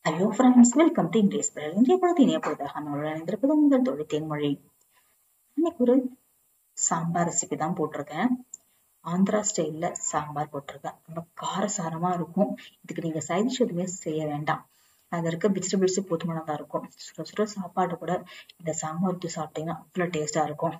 Hello friends, welcome to English spell. இன்றைய பொழுது இணைய பொழுதாக நம்மளுடன் இணைந்திருப்பது உங்கள் தொழில் தேன்மொழி. இன்னைக்கு ஒரு சாம்பார் ரெசிபி தான் போட்டிருக்கேன். ஆந்திரா ஸ்டைல்ல சாம்பார் போட்டிருக்கேன். ரொம்ப காரசாரமா இருக்கும். இதுக்கு நீங்க சைட் டிஷ் எதுவுமே செய்ய வேண்டாம். அதுல இருக்க வெஜிடபிள்ஸ் போதுமானதா இருக்கும். சுட சுட சாப்பாடு கூட இந்த சாம்பார் ஊற்றி சாப்பிட்டீங்கன்னா அவ்வளவு டேஸ்டா இருக்கும்.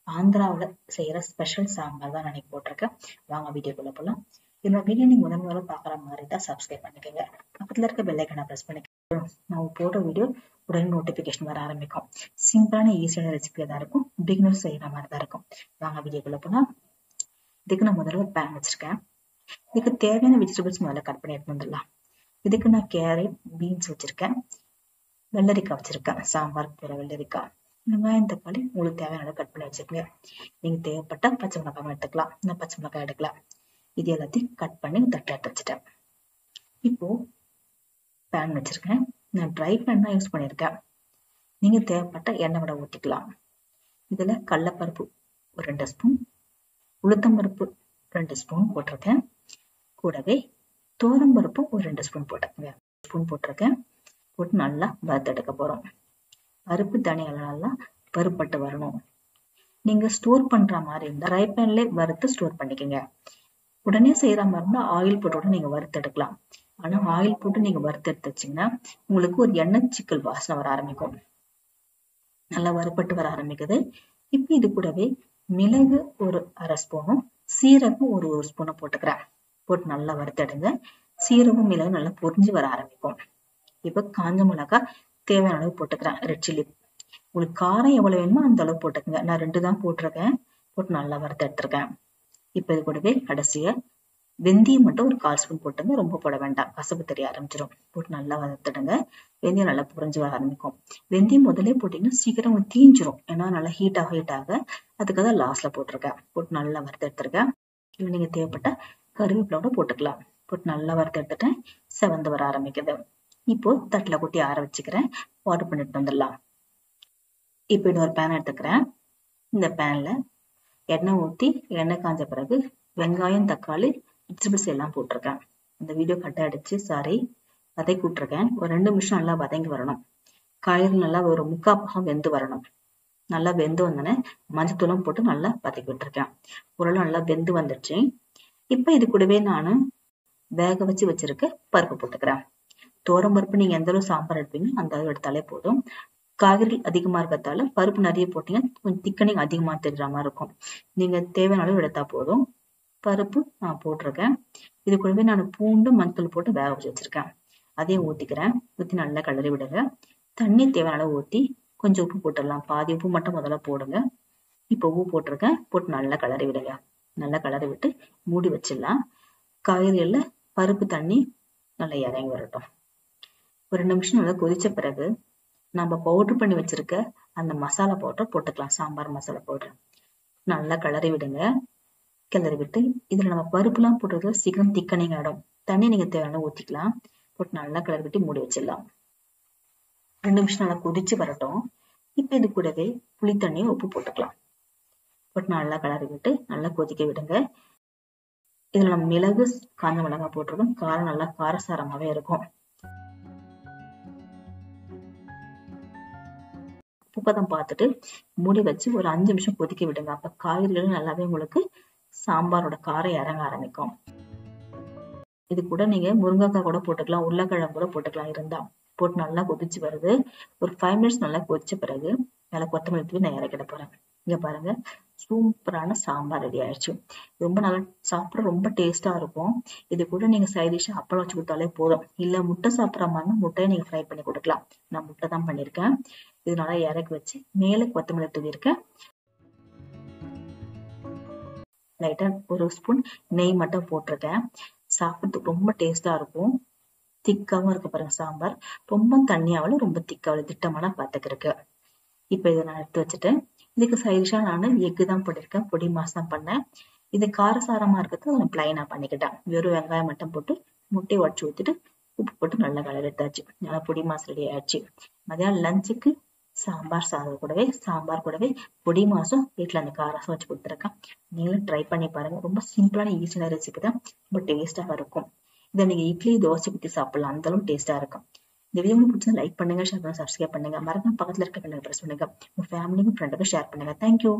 ஆந்திராவில் செய்யற ஸ்பெஷல் சாம்பார் தான் நான் போட்டிருக்கேன். வாங்க வீடியோக்குள்ள போலாம். என்னோட வீடியோ நீங்க முதல்ல பாக்குற மாதிரி தான் சப்ஸ்கிரைப் பண்ணிக்கோங்க. பக்கத்துல இருக்க பெல் ஐக்கானை பிரஸ் பண்ணிக்கோங்க. நான் போடுற வீடியோ உடனே நோட்டிபிகேஷன் வர ஆரம்பிக்கும். சிம்பிளான ஈஸியான ரெசிபியா தான் இருக்கும். பிகினர்ஸ் செய்யற மாதிரி தான் இருக்கும். வாங்க வீடியோக்குள்ள போலாம். இதுக்கு நான் முதல்ல ஒரு பேன் வச்சிருக்கேன். இதுக்கு தேவையான வெஜிடபிள்ஸ் முதல்ல கட் பண்ணி எடுத்து வந்துடலாம். இதுக்கு நான் கேரட், பீன்ஸ் வச்சிருக்கேன், வெள்ளரிக்காய் வச்சிருக்கேன், சாம்பாருக்கு போற வெள்ளரிக்காய், வெங்காயம், தக்காளி உங்களுக்கு தேவையான கட் பண்ணி வச்சிருக்கேன். நீங்க தேவைப்பட்ட பச்சை மிளகாய் எடுத்துக்கலாம், நான் பச்சை மிளகாய் எடுக்கலாம். இது எல்லாத்தையும் கட் பண்ணி தட்டாட்டு வச்சுட்டேன். இப்போ பேன் வச்சிருக்கேன். நான் ட்ரை பேன் தான் யூஸ் பண்ணியிருக்கேன். நீங்க தேவைப்பட்ட எண்ணெய் விட ஊற்றிக்கலாம். இதுல கடலைப்பருப்பு ஒரு 2 ஸ்பூன், உளுத்தம்பருப்பு 2 ஸ்பூன் போட்டிருக்கேன். கூடவே துவரம்பருப்பு ஒரு 2 ஸ்பூன் போட்டிருக்கேன். போட்டு நல்லா வறுத்தெடுக்க போறோம். பருப்பு தனியால நல்லா வறுப்பட்டு வரணும். நீங்க ஸ்டோர் பண்ற மாதிரி இருந்தா ட்ரை பேன்ல வறுத்து ஸ்டோர் பண்ணிக்கோங்க. உடனே செய்யற மாதிரி இருந்தா ஆயில் போட்டு நீங்க வறுத்தெடுக்கலாம். ஆனா ஆயில் போட்டு நீங்க வறுத்தெடுத்து வச்சீங்கன்னா உங்களுக்கு ஒரு எண்ணெய் சிக்கல் வாசனை வர ஆரம்பிக்கும். நல்லா வறுப்பட்டு வர ஆரம்பிக்குது. இப்ப இது கூடவே மிளகு ஒரு 1/2 ஸ்பூனும், சீரகம் ஒரு ஸ்பூனும் போட்டுக்கிறேன். போட்டு நல்லா வறுத்தெடுங்க. சீரகம் மிளகு நல்லா பொரிஞ்சு வர ஆரம்பிக்கும். இப்ப காஞ்ச மிளகாய் தேவையான அளவு போட்டுக்கிறேன். ரெட் சில்லி உங்களுக்கு காரம் எவ்வளவு வேணுமோ அந்த அளவு போட்டுக்கங்க. நான் 2 தான் போட்டிருக்கேன். போட்டு நல்லா வறுத்து எடுத்திருக்கேன். இப்ப இது கூடவே கடைசியா வெந்தயம் மட்டும் ஒரு 1/4 ஸ்பூன் போட்டுங்க. ரொம்ப போட வேண்டாம், கசப்பு தெரிய ஆரம்பிச்சிடும். போட்டு நல்லா வறுத்துடுங்க. வெந்தயம் நல்லா புரிஞ்சு வர ஆரம்பிக்கும். வெந்தயம் முதலே போட்டீங்கன்னா சீக்கிரம் தீஞ்சிரும். ஏன்னா நல்லா ஹீட் ஆக அதுக்காக லாஸ்ட்ல போட்டிருக்கேன். போட்டு நல்லா வறுத்து எடுத்திருக்கேன். இல்லை நீங்க தேவைப்பட்ட கருவேப்பிலோட போட்டுக்கலாம். போட்டு நல்லா வறுத்து எடுத்துட்டேன். செவந்து வர ஆரம்பிக்குது. இப்போ தட்டுல கொட்டி ஆற வச்சுக்கிறேன். வாட்டர் பண்ணிட்டு வந்துடலாம். இப்போ இன்னொரு பேன் எடுத்துக்கிறேன். இந்த பேன்ல எண்ணெய் ஊற்றி எண்ணெய் காஞ்ச பிறகு வெங்காயம், தக்காளி, வெஜிடபிள்ஸ் எல்லாம் போட்டிருக்கேன். இந்த வீடியோ கட் அடிச்சு வதக்கி விட்டுருக்கேன். ஒரு 2 நிமிஷம் நல்லா வதங்கி வரணும். காய்கறி நல்லா ஒரு 3/4 பாகம் வெந்து வரணும். நல்லா வெந்து வந்தோடனே மஞ்சத்தூளும் போட்டு நல்லா வதக்கி விட்டுருக்கேன். ஓரளவு நல்லா வெந்து வந்துடுச்சு. இப்ப இது கூடவே நான் வேக வச்சிருக்க பருப்பு போட்டுக்கிறேன். பருப்பு நீங்க எந்த அளவு சாம்பார் எடுப்பீங்க அந்த அளவு எடுத்தாலே போதும். காய்கறிகள் அதிகமா இருக்கிறதால பருப்பு நிறைய போட்டீங்கன்னா கொஞ்சம் திக்கனிங் அதிகமா தெரியுற மாதிரி இருக்கும். நீங்க தேவையான அளவு எடுத்தா போதும். பருப்பு நான் போட்டிருக்கேன். இது கூடவே நான் பூண்டு, மஞ்சள் போட்டு வேக வச்சு வச்சிருக்கேன். அதையும் ஊத்திக்கிறேன். ஊத்தி நல்லா கிளறி விடுங்க. தண்ணி தேவையான அளவு ஊத்தி கொஞ்சம் உப்பு போட்டுடலாம். பாதி உப்பு மட்டும் முதல்ல போடுங்க. இப்போ உப்பு போட்டிருக்கேன். போட்டு நல்லா கிளறி விடுங்க. நல்லா கிளறி விட்டு மூடி வச்சிடலாம். காய்கறிகள்ல பருப்பு தண்ணி நல்லா இறங்கி வரட்டும். ஒரு 2 நிமிஷம் நல்லா கொதிச்ச பிறகு நம்ம பவுடர் பண்ணி வச்சிருக்க அந்த மசாலா பவுடர் போட்டுக்கலாம். சாம்பார் மசாலா பவுடர் நல்லா கிளறி விடுங்க. கிளறி விட்டு இதுல நம்ம பருப்பு எல்லாம் போட்டுறது சீக்கிரம் திக்கனிங் ஆயிடும். தண்ணி நீங்க தேவையான ஊத்திக்கலாம். போட்டு நல்லா கிளறி விட்டு மூடி வச்சிடலாம். 2 நிமிஷம் நல்லா கொதிச்சு வரட்டும். இப்ப இது கூடவே புளி தண்ணியும் உப்பு போட்டுக்கலாம். போட்டு நல்லா கிளறி விட்டு நல்லா கொதிக்க விடுங்க. இதுல நம்ம மிளகு, காஞ்ச மிளகாய் போட்டிருக்கோம். காரம் நல்லா காரசாரமாவே இருக்கும். உப்பதம் பார்த்துட்டு மூடி வச்சு ஒரு 5 நிமிஷம் கொதிக்க விடுங்க. அப்ப காய்கறிகளும் நல்லாவே உங்களுக்கு சாம்பாரோட காரம் இறங்க ஆரம்பிக்கும். இது கூட நீங்க முருங்கைக்காய் கூட போட்டுக்கலாம், உருளைக்கிழங்கு கூட போட்டுக்கலாம் இருந்தா. போட்டு நல்லா கொதிச்சு வருது. ஒரு 5 மினிட்ஸ் நல்லா கொதிச்ச பிறகு நல்லா கொத்தமல்லி தூவி நான் இறக்கிட போறேன். இங்க பாருங்க, சூப்பரான சாம்பார் ரெடி ஆயிடுச்சு. ரொம்ப நல்லா சாப்பிட ரொம்ப டேஸ்டா இருக்கும். இது கூட நீங்க சைட் டிஷ் அப்பளம் வச்சு கொடுத்தாலே போதும். இல்ல முட்டை சாப்பிட்ற மாதிரி முட்டையை நீங்க ஃப்ரை பண்ணி கொடுக்கலாம். நான் முட்டை தான் பண்ணிருக்கேன். இது நல்லா இறக்கி வச்சு மேல கொத்தமல்லி தூவி இருக்கேன். லைட்டா ஒரு ஸ்பூன் நெய் மட்டும் போட்டிருக்கேன். சாப்பிட்றதுக்கு ரொம்ப டேஸ்டா இருக்கும். திக்காவும் இருக்கு பாருங்க சாம்பார். ரொம்ப தண்ணியாவில் ரொம்ப திக்காவில் திட்டமான பாத்துக்கு இருக்கு. இப்ப இதை நான் எடுத்து வச்சுட்டேன். இதுக்கு சைடிஷா நான் எக்கு தான் போட்டிருக்கேன். பொடி மாசம் பண்ணேன். இது காரசாரமா இருக்கிறது நான் பிளைனா பண்ணிக்கிட்டேன். வெறும் வெங்காயம் மட்டும் போட்டு முட்டையை உடச்சு ஊத்திட்டு உப்பு போட்டு நல்லா கலர் எடுத்தாச்சு. நல்லா பொடி மாசம் ரெடி ஆயிடுச்சு. மதியானம் லஞ்சுக்கு சாம்பார் கூடவே பொடி மாசம் வீட்டுல அந்த காரசம் வச்சு கொடுத்துருக்கேன். நீங்களும் ட்ரை பண்ணி பாருங்க. ரொம்ப சிம்பிளான ஈஸியான ரெசிபி தான். ரொம்ப டேஸ்டா இருக்கும். இதை நீங்க இட்லி, தோசை ஊத்தி சாப்பிடலாம். அந்த அளவுக்கு டேஸ்டா இருக்கும். இந்த வீடியோ உங்களுக்கு பிடிச்சா லைக் பண்ணுங்க, ஷேர் பண்ணுங்க, சப்ஸ்கிரைப் பண்ணுங்க. மறக்காம பக்கத்துல இருக்க பெல் பிரஸ் பண்ணுங்க. உங்க ஃபேமிலிக்கும் ஃப்ரெண்டுக்கும் ஷேர் பண்ணுங்க. தேங்க்யூ.